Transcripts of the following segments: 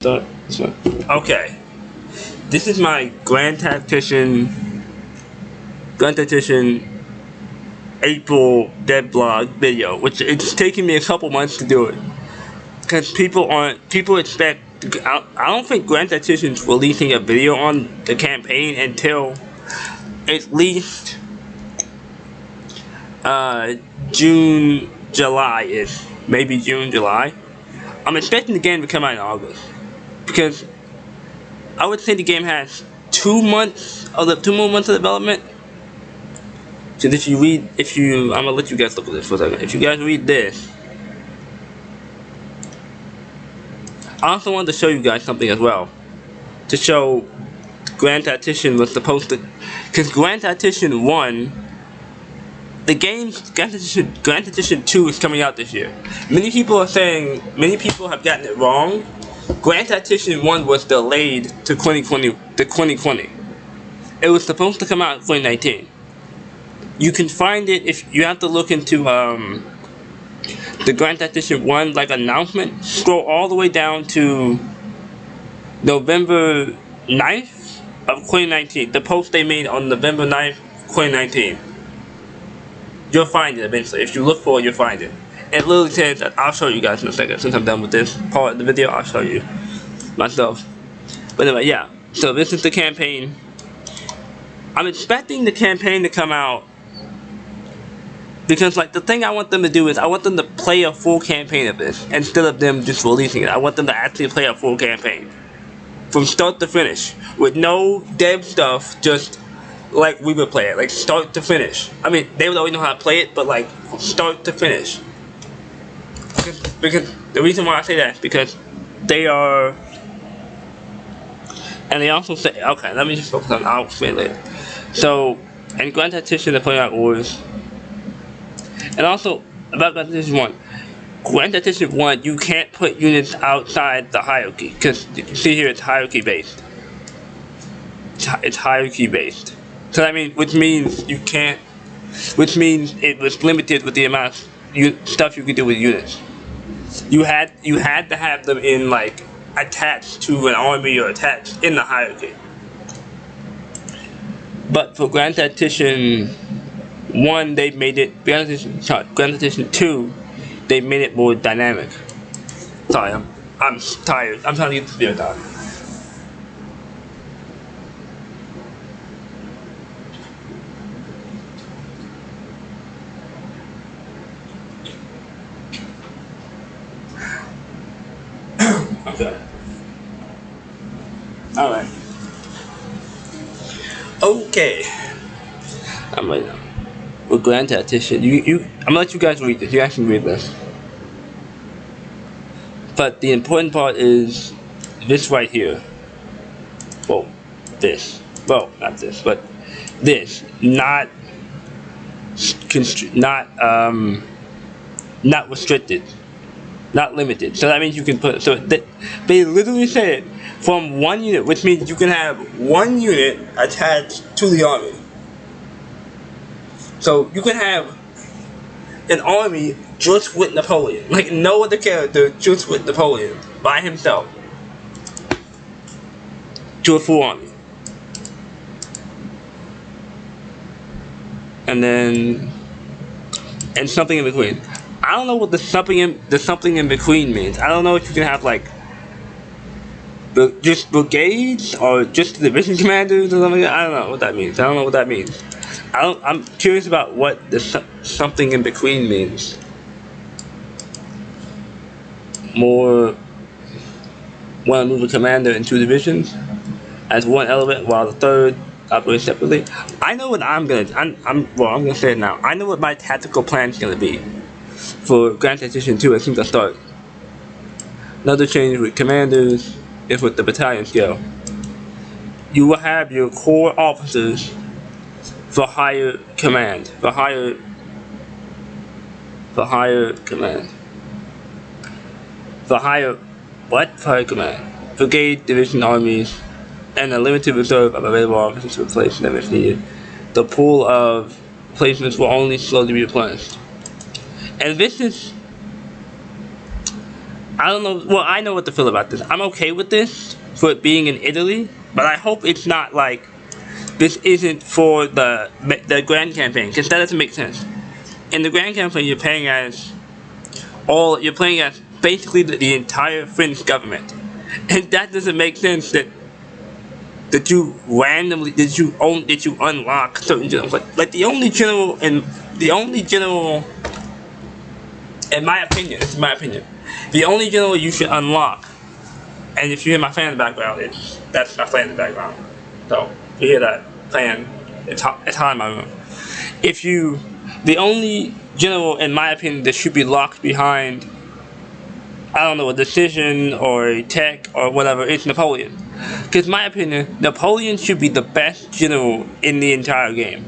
Okay, this is my Grand Tactician April DevBlog video, which it's taking me a couple months to do it because people expect. I don't think Grand Tactician's releasing a video on the campaign until at least June, July-ish, maybe June, July. I'm expecting the game to come out in August because I would say the game has 2 more months of development. So I'm gonna let you guys look at this for a second. If you guys read this, I also wanted to show you guys something as well. To show Grand Tactician was supposed to, because Grand Tactician 1, the game Grand Tactician 2 is coming out this year. Many people have gotten it wrong. Grand Tactician 1 was delayed to 2020. It was supposed to come out in 2019. You can find it if you have to look into the Grand Tactician 1 announcement. Scroll all the way down to November 9th of 2019. The post they made on November 9th, 2019. You'll find it eventually. If you look for it, you'll find it. It literally says, I'll show you guys in a second. Since I'm done with this part of the video, I'll show you myself. But anyway, yeah. So this is the campaign. I'm expecting the campaign to come out because the thing I want them to do is I want them to play a full campaign of this instead of them just releasing it. I want them to actually play a full campaign from start to finish with no dev stuff, just like we would play it, start to finish. I mean, they would already know how to play it, but start to finish. Because the reason why I say that is because they are, and they also say, okay, let me just focus on, I'll explain later. So, in Grand Tactician, they're playing out wars. And also, about Grand Tactician 1, Grand Tactician 1, you can't put units outside the hierarchy, because you can see here it's hierarchy based. It's hierarchy based. So that means, which means it was limited with the amount of stuff you could do with units. You had to have them in attached to an army or attached in the hierarchy. But for Grand Tactician 1, they made it. Grand Tactician 2, they made it more dynamic. Sorry, I'm tired. I'm trying to get this video done. Okay. Alright. Okay. I'm right now. With Grand Tactician. I'm gonna let you guys read this. You guys can read this. But the important part is this right here. Well, this. Well, not this, but this. Not restricted. Not limited. So that means you can put, they literally said from 1 unit, which means you can have 1 unit attached to the army. So you can have an army just with Napoleon, no other character, just with Napoleon by himself, to a full army. And then, and something in between. I don't know what the something in between means. I don't know if you can have just brigades or just division commanders or something. I don't know what that means. I'm curious about what the something in between means. More want to move a commander in 2 divisions as 1 element while the 3rd operates separately. I know what I'm gonna say it now. I know what my tactical plan is gonna be for Grand Tactician 2 as soon as I start. Another change with commanders is with the battalion scale. You will have your core officers for higher command. For higher command. Brigade, division armies, and a limited reserve of available officers to replace them if needed. The pool of replacements will only slowly be replenished. And this is, I don't know. Well, I know what to feel about this. I'm okay with this for it being in Italy, but I hope it's not like this isn't for the Grand Campaign, because that doesn't make sense. In the Grand Campaign, you're playing as basically the entire French government, and that doesn't make sense. That you randomly unlock certain generals. Like the only general in my opinion, this is my opinion, the only general you should unlock, and if you hear my fan in the background, that's my fan in the background. So if you hear that fan, it's hot in my room. The only general in my opinion that should be locked behind, I don't know, a decision or a tech or whatever, it's Napoleon. Because in my opinion, Napoleon should be the best general in the entire game.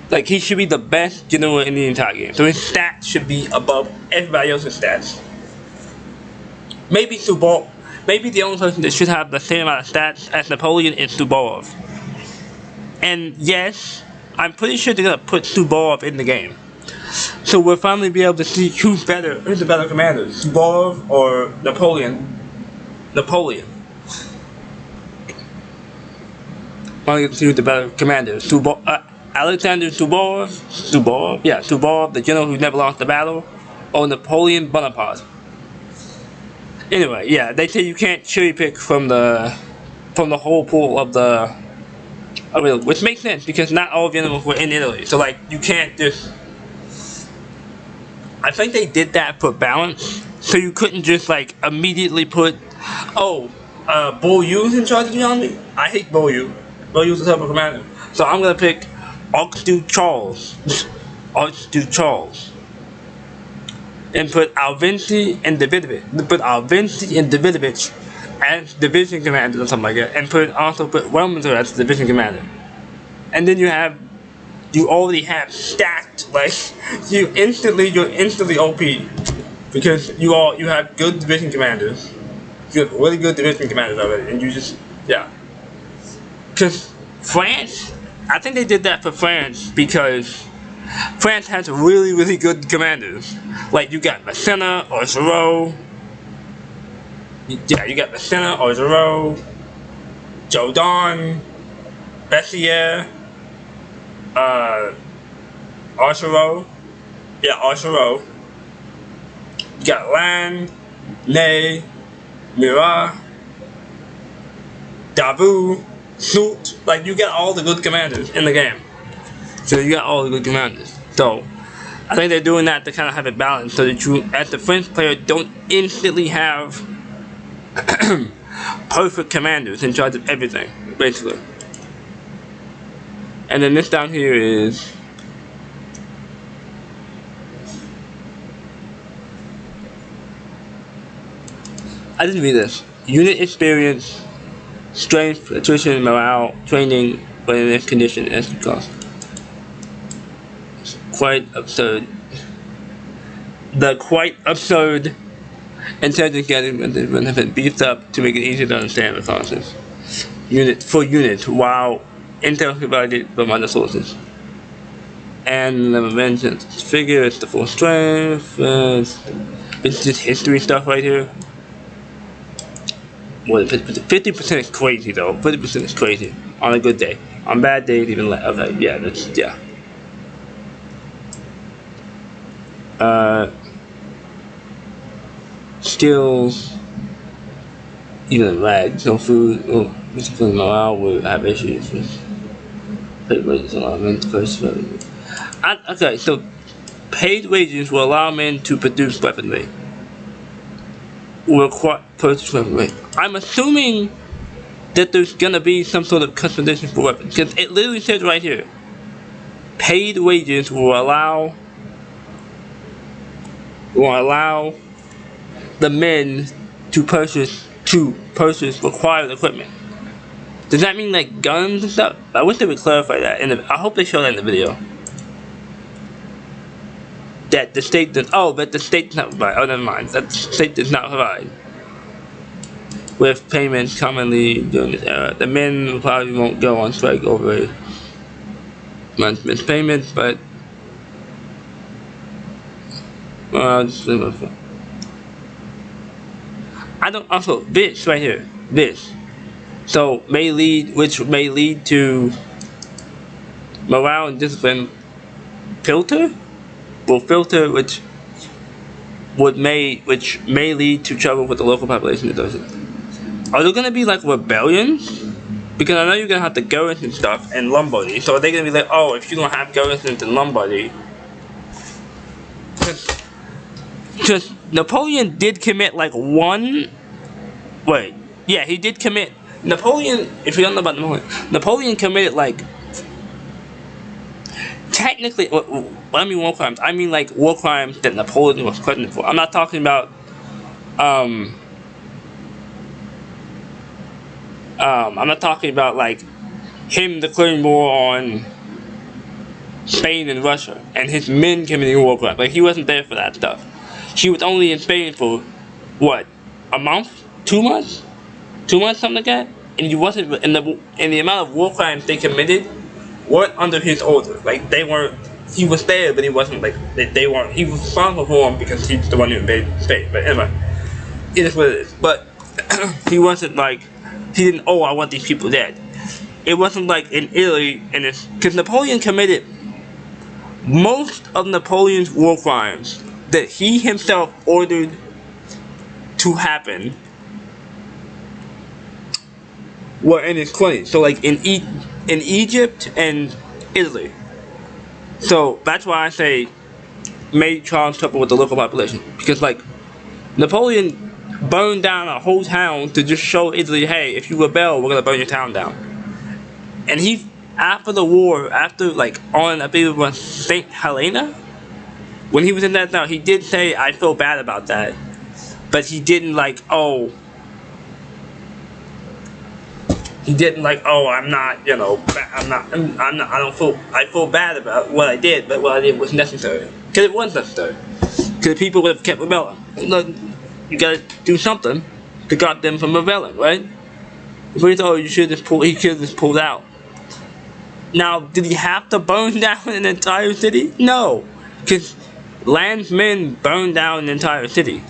Like, he should be the best general in the entire game. So his stats should be above everybody else's stats. Maybe the only person that should have the same amount of stats as Napoleon is Suvorov. And yes, I'm pretty sure they're gonna put Suvorov in the game. So we'll finally be able to see who's the better commander, Suvorov or Napoleon. Finally get to see who's the better commander, Alexander Suvorov, the general who never lost the battle, or Napoleon Bonaparte. Anyway, yeah, they say you can't cherry pick from the whole pool of the. Which makes sense because not all generals were in Italy, so like you can't just. I think they did that for balance, so you couldn't just like immediately put, Beaulieu's in charge of the army. I hate Beaulieu. Beaulieu's a terrible commander, so I'm gonna pick Archduke Charles, and put Alvinci and Davidovich as division commander or something like that, and also put Wilminster as division commander, and then you already have stacked, like you're instantly OP because you have good division commanders. You have really good division commanders already, and you just because France, I think they did that for France because France has really, really good commanders. Like you got Massena or Giraud. Yeah, you got Massena or Giraud, Jourdan, Bessières, Archereau. Yeah, Archereau. You got Lannes, Ney, Murat, Davout, Soult. Like you got all the good commanders in the game. So you got all the good commanders. So I think they're doing that to kind of have it balanced, so that you, as the French player, don't instantly have perfect commanders in charge of everything, basically. And then this down here is I didn't read this. Unit experience, strength, attrition, morale, training, readiness, condition, and cost. Quite absurd. The quite absurd intelligence gathering method has been beefed up to make it easier to understand the process. Unit, while intel provided from other sources. And the vengeance figure, it's the full strength, it's just history stuff right here. Well, 50% is crazy though. 50% is crazy on a good day. On bad days, even less. Okay, yeah, skills, even lag, no food, discipline, morale will have issues with paid wages allow men to purchase weaponry. Okay, so paid wages will allow men to produce weaponry. Will purchase weaponry. I'm assuming that there's gonna be some sort of customization for weapons, because it literally says right here, paid wages will allow the men to purchase required equipment. Does that mean like guns and stuff? I wish they would clarify that, and I hope they show that in the video. That the state does. Oh, but the state does not provide. Oh, never mind. That the state does not provide. With payments commonly during this era, the men probably won't go on strike over month's missed payments, but I don't also this right here. This. So which may lead to morale and discipline filter? Will filter which may lead to trouble with the local population that does it. Are there gonna be like rebellions? Because I know you're gonna have the garrison stuff in Lombardy. So are they gonna be like, oh, if you don't have garrisons in Lombardy? Because Napoleon did commit like one. Wait, yeah, he did commit. Napoleon, if you don't know about Napoleon committed like. Technically, I mean war crimes. I mean like war crimes that Napoleon was credited for. I'm not talking about. I'm not talking about like him declaring war on Spain and Russia and his men committing war crimes. Like he wasn't there for that stuff. He was only in Spain for what, a month, 2 months, something like that. And he wasn't in the amount of war crimes they committed weren't under his order. Like they weren't. He was there, but he wasn't like they weren't. He was responsible for them because he's the one who invaded Spain. But anyway, it is what it is. But he wasn't like. He didn't, oh, I want these people dead. It wasn't like in Italy, and it's because Napoleon committed most of Napoleon's war crimes that he himself ordered to happen were in his 20s. So like in Egypt and Italy. So that's why I say made Charles trouble with the local population, because like Napoleon burned down a whole town to just show Italy, hey, if you rebel, we're gonna burn your town down. And he, after the war, after like on, I believe it was St. Helena, when he was in that town, he did say, I feel bad about that, but he didn't like, oh, I'm not, you know, I feel bad about what I did, but what I did was necessary, because it was necessary, because people would have kept rebelling. Look, you gotta do something to stop them from rebelling, right? If we thought he could have just pulled out. Now, did he have to burn down an entire city? No, because landsmen burned down an entire city.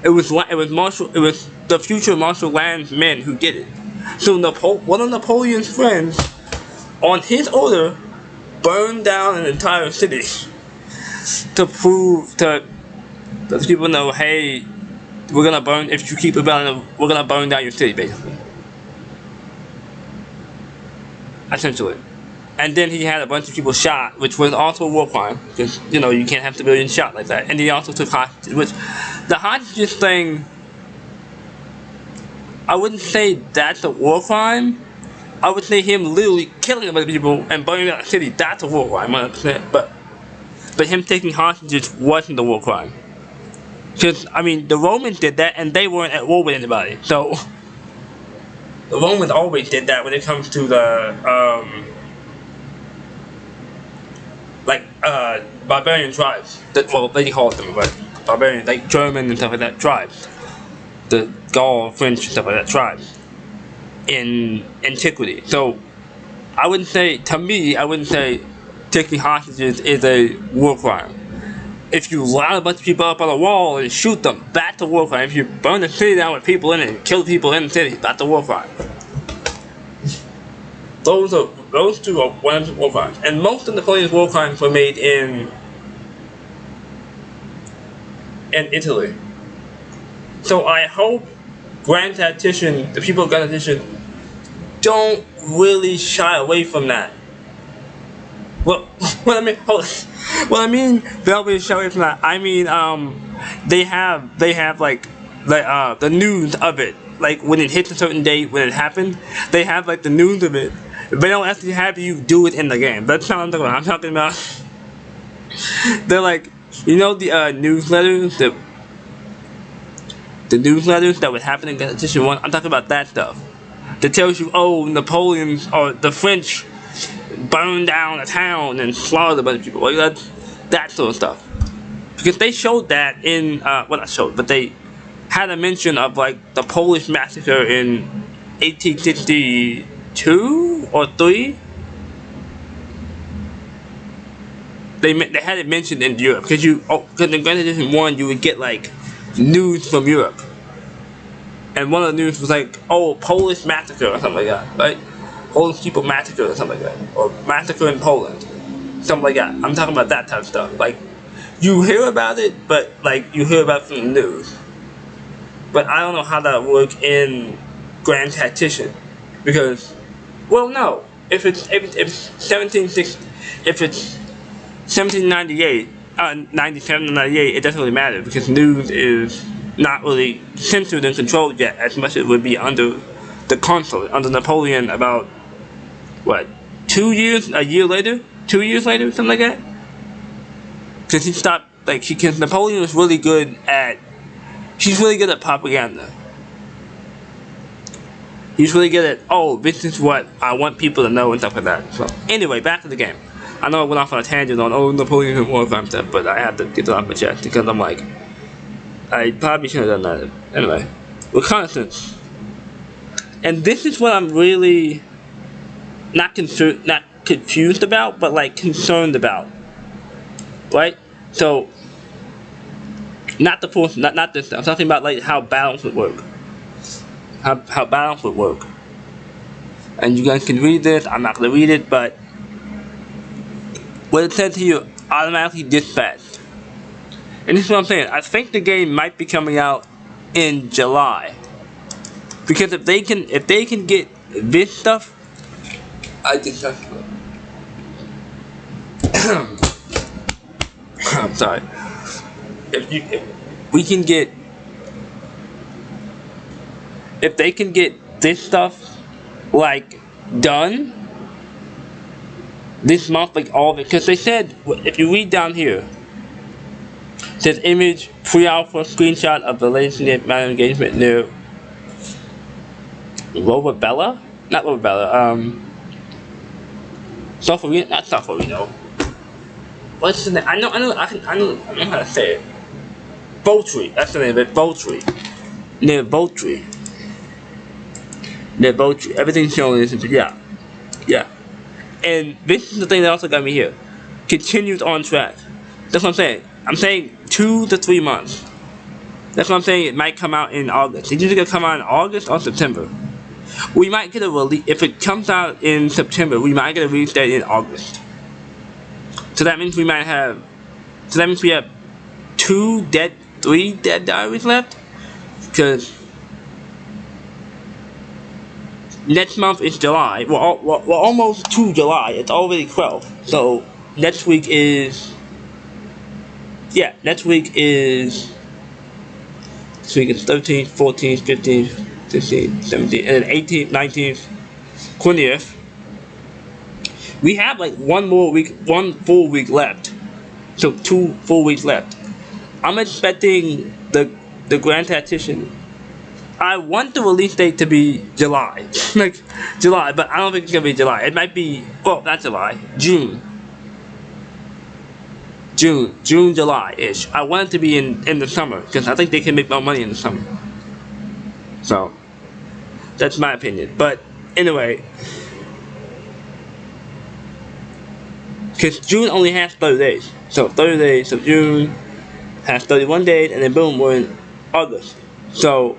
It was the future Marshal Landsmen who did it. So one of Napoleon's friends, on his order, burned down an entire city to prove to the people know, hey, we're gonna burn, if you keep rebelling, we're gonna burn down your city, basically. Essentially. And then he had a bunch of people shot, which was also a war crime, because, you know, you can't have civilians shot like that. And he also took hostages, which, the hostages thing, I wouldn't say that's a war crime. I would say him literally killing a bunch of people and burning down the city, that's a war crime, 100%. But him taking hostages wasn't a war crime. Because, I mean, the Romans did that, and they weren't at war with anybody. So, the Romans always did that when it comes to the, barbarian tribes. Well, they call them, but barbarian, like German and stuff like that, tribes. The Gaul, French, and stuff like that, tribes. In antiquity. So, I wouldn't say taking hostages is a war crime. If you line a bunch of people up on a wall and shoot them, that's a war crime. If you burn the city down with people in it and kill people in the city, that's a war crime. Those two are one of the war crimes. And most of Napoleon's war crimes were made in Italy. So I hope Grand Tactician, the people of Grand Tactician, don't really shy away from that. Well, what I mean, they'll be shy away from that. I mean, they have like the news of it. Like when it hits a certain date, when it happened, they have like the news of it. They don't actually have you do it in the game. That's not what I'm talking about. I'm talking about. They're like, you know, the newsletters, the newsletters that would happen in Tactician 1. I'm talking about that stuff. That tells you, oh, Napoleon or the French burned down a town and slaughtered a bunch of people. Like that sort of stuff. Because they showed that in, well, not showed, but they had a mention of like the Polish massacre in 1862 or 3. they had it mentioned in Europe, because in Grand Edition 1 you would get like news from Europe, and one of the news was like, oh, Polish massacre or something like that, right? Polish people massacre or something like that, or massacre in Poland, something like that. I'm talking about that type of stuff. Like, you hear about it, but like you hear about it from the news. But I don't know how that would work in Grand Tactician, because, well, no, if it's 1798, 97 to 98, it doesn't really matter, because news is not really censored and controlled yet as much as it would be under the consulate, under Napoleon, about, what, 2 years, a year later? 2 years later, something like that? Because he stopped, like, because Napoleon was really good at, he's really good at propaganda. He's really good at, oh, this is what I want people to know and stuff like that. So, anyway, back to the game. I know I went off on a tangent on, oh, Napoleon and wartime stuff, but I had to get that off my chest, because I'm like, I probably should have done that. Anyway, reconnaissance. And this is what I'm really not confused about, but like concerned about. Right? So, not the force, not this. I'm talking about like how balance would work. How balance would work. And you guys can read this. I'm not gonna read it, but what it says here, automatically dispatched. And this is what I'm saying. I think the game might be coming out in July, because if they can get this stuff, I think that's good. I'm sorry. If they can get this stuff like done this month, like all of it, because they said, if you read down here, it says image pre-alpha screenshot of the latest matter engagement near Robabella? Not Robabella, Solferino, not Solferino. What's the name? I know how to say it. Voltri, that's the name of it, Voltri. Near Voltri. Everything's showing this, yeah. And this is the thing that also got me here. Continues on track. That's what I'm saying. I'm saying 2 to 3 months. That's what I'm saying. It might come out in August. It's either gonna come out in August or September. We might get a release. If it comes out in September, we might get a release date in August. So that means we might have. So that means we have 3 dead diaries left, because next month is July. We're almost to July. It's already 12. So next week is. Yeah, next week is. This week is 13th, 14th, 15th, 16th, 17th, and then 18th, 19th, 20th. We have like one full week left. So 2 full weeks left. I'm expecting the Grand Tactician. I want the release date to be July. Like July, but I don't think it's gonna be July. It might be, well, not July, June, July-ish. I want it to be in the summer, because I think they can make more money in the summer. So, that's my opinion. But anyway, because June only has 30 days. So 30 days, so June has 31 days, and then boom, we're in August. So,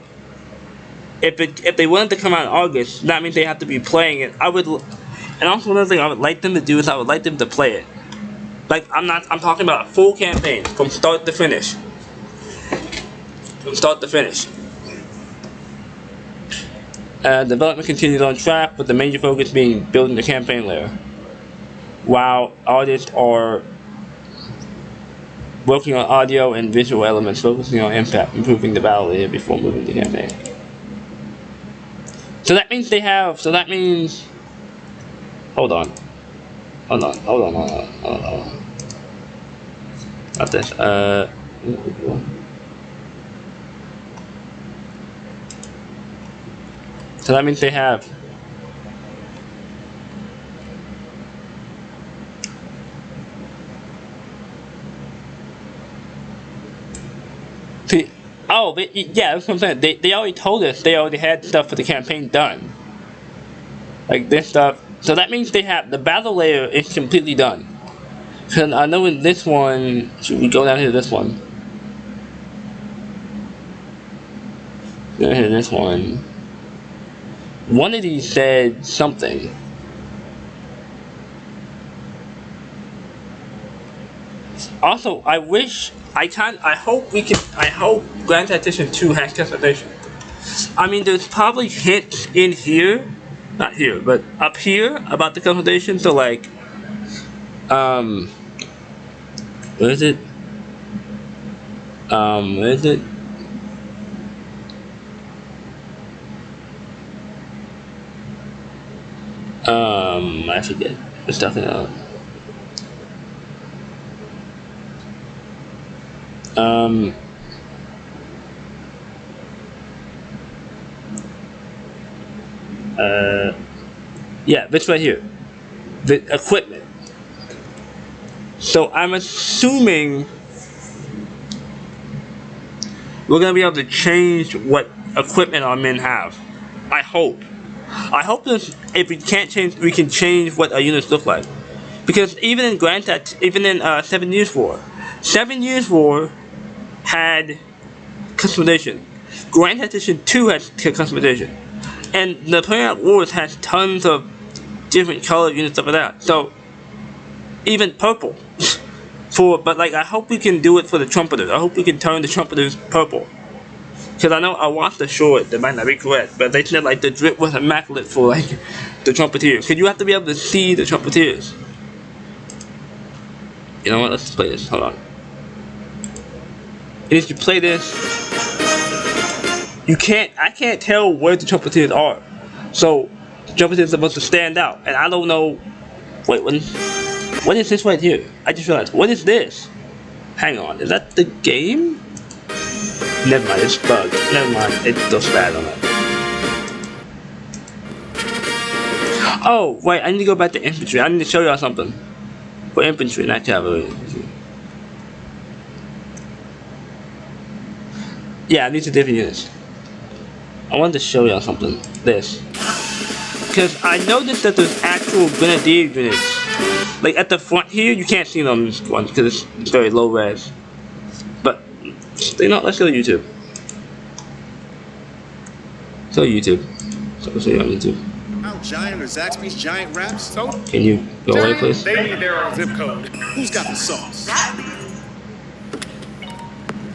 if they wanted to come out in August, that means they have to be playing it. And also another thing I would like them to do is I would like them to play it. Like, I'm talking about a full campaign from start to finish. Development continues on track, with the major focus being building the campaign layer, while artists are working on audio and visual elements, focusing on impact, improving the battle layer before moving to campaign. So that means hold on. Not this, so that means they have. See, yeah, that's what I'm saying. They already told us they already had stuff for the campaign done. Like this stuff. So that means they have, the battle layer is completely done. Cause I know in this one, should we go down here to this one? Down here to this one. One of these said something. Also, I hope Grand Tactician 2 has customization. I mean, there's probably hints in here, not here, but up here about the customization. So like, where is it? Where is it? I forget. It's talking out. Yeah, this right here, the equipment. So I'm assuming we're gonna be able to change what equipment our men have. I hope that if we can't change, we can change what our units look like. Because even in 7 Years' War, 7 Years' War had customization. Grand Tactician 2 has customization. And Napoleonic Wars has tons of different color units, stuff like that. So, even purple. But like, I hope we can do it for the trumpeters. I hope we can turn the trumpeters purple. Because I know I watched the short, that might not be correct, but they said like the drip was immaculate for like the trumpeters. Because you have to be able to see the trumpeters. You know what, let's play this, hold on. And if you play this, I can't tell where the trumpeters are. So, the trumpeters are supposed to stand out. And I don't know, wait, what is this right here? I just realized, what is this? Hang on, is that the game? Never mind, it's bugged. Never mind, it looks bad on it. Oh, wait, I need to go back to infantry. I need to show y'all something. For infantry, not cavalry. Yeah, these are different units. I wanted to show y'all something. This. Because I noticed that there's actual grenadier units. Like at the front here, you can't see them on this one because it's very low res. But, you know, let's go to YouTube. So YouTube. So let's show you on YouTube. How giant are Zaxby's giant wraps? Can you go away, please? They need their own zip code. Who's got the sauce?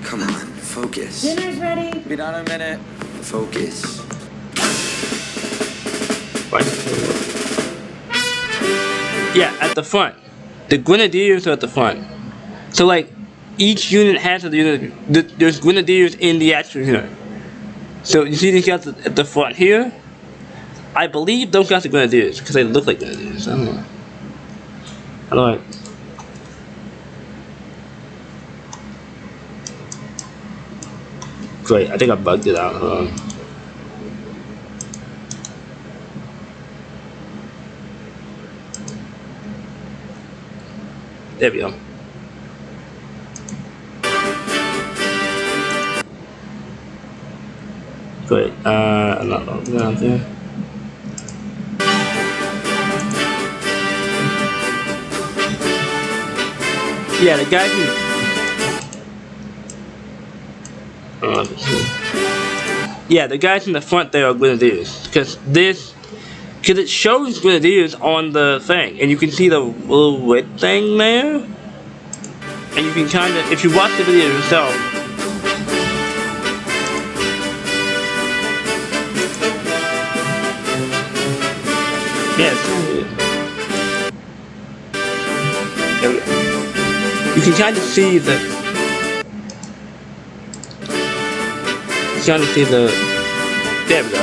Come on, focus. Dinner's ready. Be done in a minute. Focus. Right. Yeah, at the front. The grenadiers are at the front. So like, each unit has a unit. There's grenadiers in the actual unit. So you see these guys at the front here? I believe those guys are grenadiers because they look like grenadiers. I don't know. I don't know. Great, I think I bugged it out. Hold on. There we go. Great. I'm not logging out there. Yeah, the guy who. Yeah, the guys in the front there are grenadiers because it shows grenadiers on the thing, and you can see the little red thing there, and you can kind of, if you watch the video yourself. Yes. You can kind of see the. Trying to see the. There we go.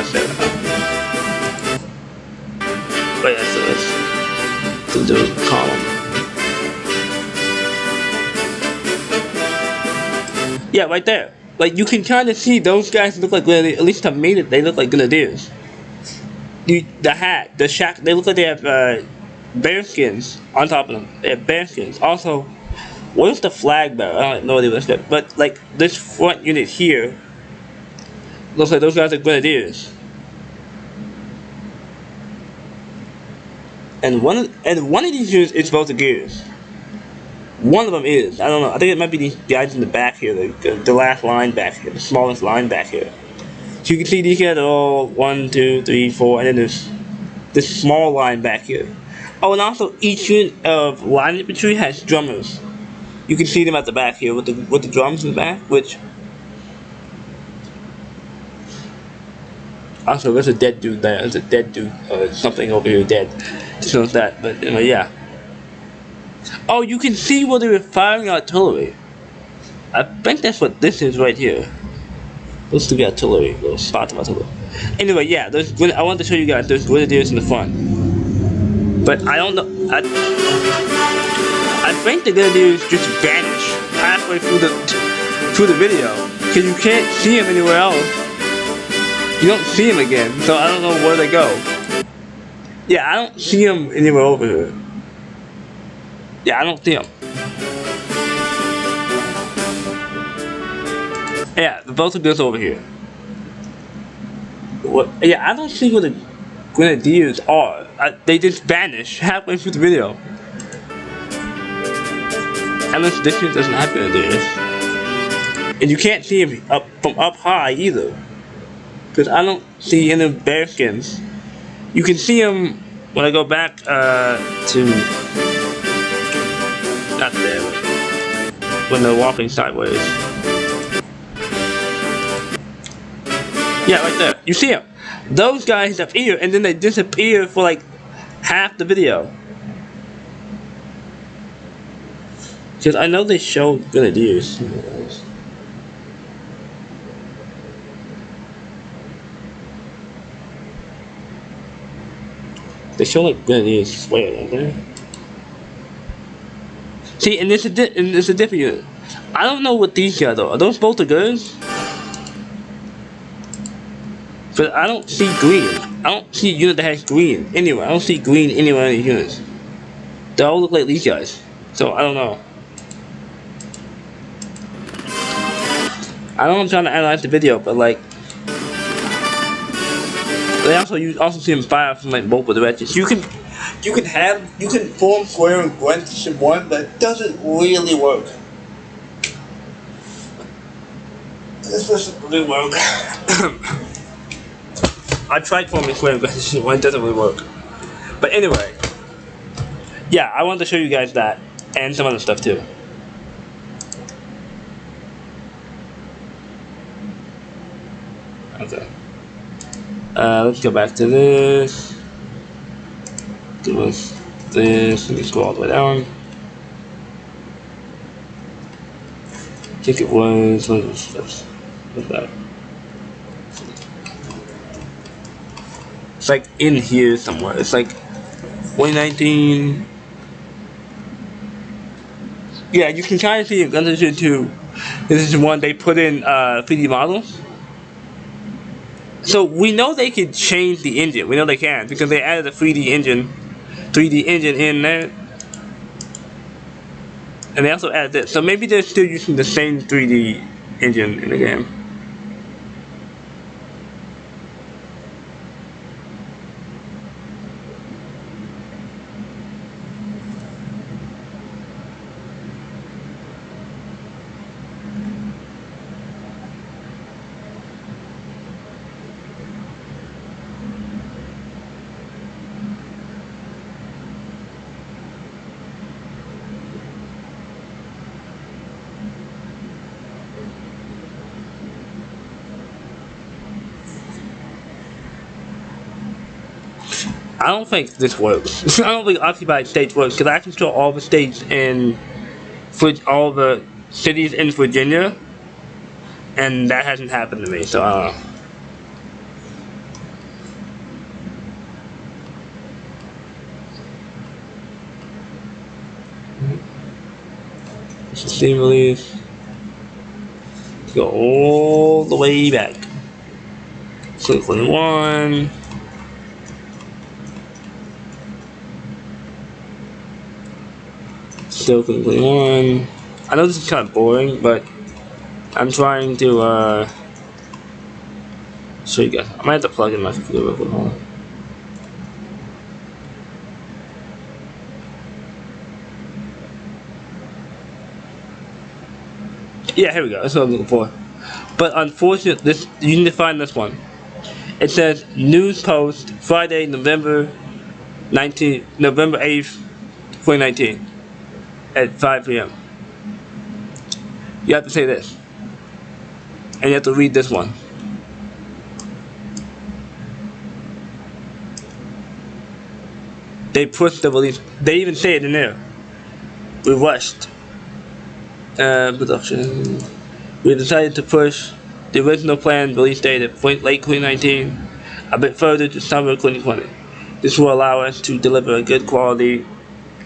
Wait, let's do the column. Yeah, right there. Like you can kind of see those guys look like grenadiers. At least to me, they look like grenadiers. The hat, the shack, they look like they have bear skins on top of them. They have bear skins. Also, what is the flag bearer? I don't know what it was, but like this front unit here. Looks like those guys are grenadiers. And one of these units is both the gears. One of them is. I don't know. I think it might be these guys in the back here, the last line back here, the smallest line back here. So you can see these guys are all 1, 2, 3, 4, and then there's this small line back here. Oh, and also each unit of line infantry has drummers. You can see them at the back here with the drums in the back, which. Also, there's a dead dude there. There's a dead dude, something over here dead. Just knows that, but anyway, yeah. Oh, you can see where they were firing artillery. I think that's what this is right here. Looks to be artillery, little spots of artillery. Anyway, yeah, I wanted to show you guys there's grenadiers in the front. But I don't know. I think the grenadiers just vanish halfway through the video, because you can't see them anywhere else. You don't see them again, so I don't know where they go. Yeah, I don't see them anywhere over here. Yeah, I don't see them. Yeah, the both of those over here. What? Yeah, I don't see where the grenadiers are. They just vanish halfway through the video. Unless this shit doesn't have grenadiers. And you can't see them from up high either. Because I don't see any bear skins. You can see them when I go back to. Not there. When they're walking sideways. Yeah, right there. You see them. Those guys appear and then they disappear for like half the video. Because I know they show grenadiers. They show like grenadiers swear, don't they? See, and it's a different unit. I don't know what these guys are. Are those both the girls? But I don't see green. I don't see a unit that has green anywhere. I don't see green anywhere in these units. They all look like these guys. So I don't know. I know I'm trying to analyze the video, but like, they also see them fire from like multiple directions. You can form square and Tactician 1, but it doesn't really work. This doesn't really work. I tried forming square and Tactician 1, it doesn't really work. But anyway, yeah, I wanted to show you guys that and some other stuff too. Okay. Let's go back to this. Give us this. Let me scroll all the way down. I think it was. What's that? It's like in here somewhere. It's like 2019. Yeah, you can kind of see in Tactician 2. This is one they put in 3D models. So we know they could change the engine. We know they can because they added a 3D engine in there, and they also added this. So maybe they're still using the same 3D engine in the game. I don't think this works. I don't think occupied states works because I control all the states in all the cities in Virginia, and that hasn't happened to me. So I don't know. Steam release. Let's go all the way back. So 21. Still 21. I know this is kind of boring, but I'm trying to show you guys. I might have to plug in my computer real quick. Hold on. Yeah, here we go. That's what I'm looking for. But unfortunately, this you need to find this one. It says news post Friday, November 8th, 2019, at 5 p.m. You have to say this, and you have to read this one. They pushed the release. They even say it in there. We rushed. Production. We decided to push the original planned release date at late 2019 a bit further to summer 2020. This will allow us to deliver a good quality.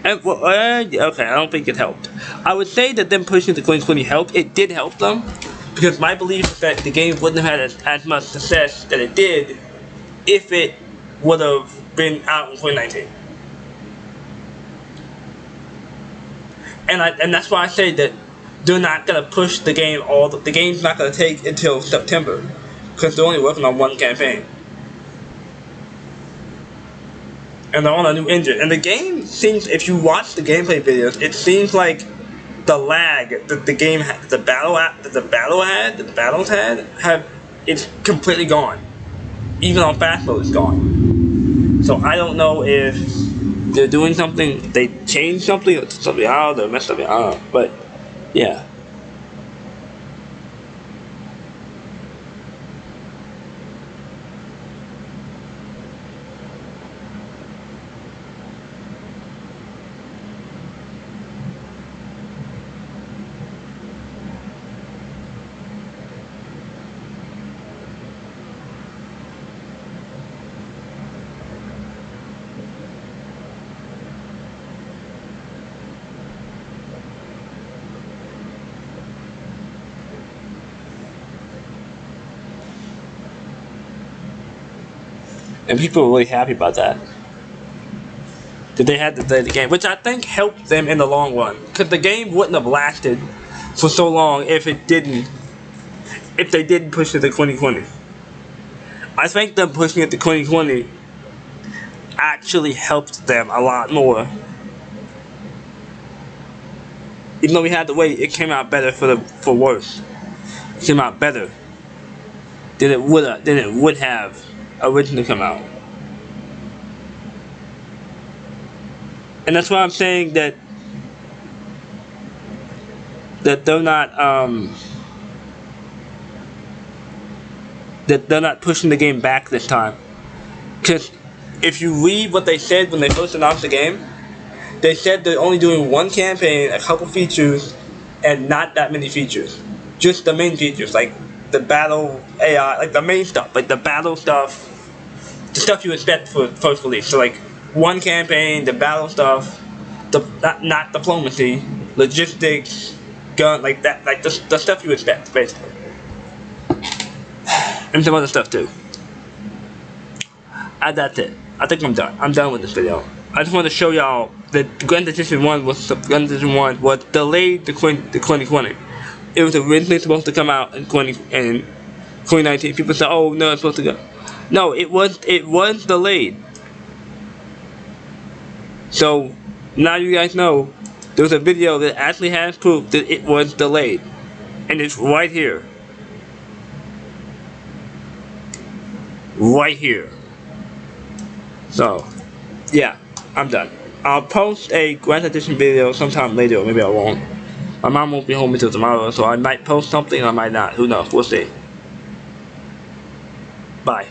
And, okay, I don't think it helped. I would say that them pushing to 2020 helped. It did help them, because my belief is that the game wouldn't have had as much success that it did if it would have been out in 2019. And that's why I say that they're not gonna push the game the game's not gonna take until September, because they're only working on one campaign. And they're on a new engine. And the game seems, if you watch the gameplay videos, it seems like the lag that the game had, the battles had, it's completely gone. Even on fast mode, it's gone. So I don't know if they're doing something, they changed something, or something out, they messed up, I don't know. But yeah. And people were really happy about that. That they had to play the game, which I think helped them in the long run. Because the game wouldn't have lasted for so long if they didn't push it to 2020. I think them pushing it to 2020 actually helped them a lot more. Even though we had to wait, it came out better for worse. It came out better than it would have originally come out. And that's why I'm saying that they're not pushing the game back this time. Because if you read what they said when they first announced the game, they said they're only doing one campaign, a couple features, and not that many features. Just the main features, like the battle AI, like the main stuff, like the battle stuff, the stuff you expect for first release. So like one campaign, the battle stuff, not diplomacy, logistics, gun, like that, like the stuff you expect, basically. And some other stuff too. And that's it. I think I'm done. I'm done with this video. I just want to show y'all that Tactician 1 was delayed to 2020. It was originally supposed to come out in 2019. People said, "Oh no, it's supposed to go." No, it was delayed. So now you guys know there's a video that actually has proof that it was delayed, and it's right here. Right here. So, yeah, I'm done. I'll post a Grand Edition video sometime later, or maybe I won't. My mom won't be home until tomorrow, so I might post something, I might not. Who knows? We'll see. Bye.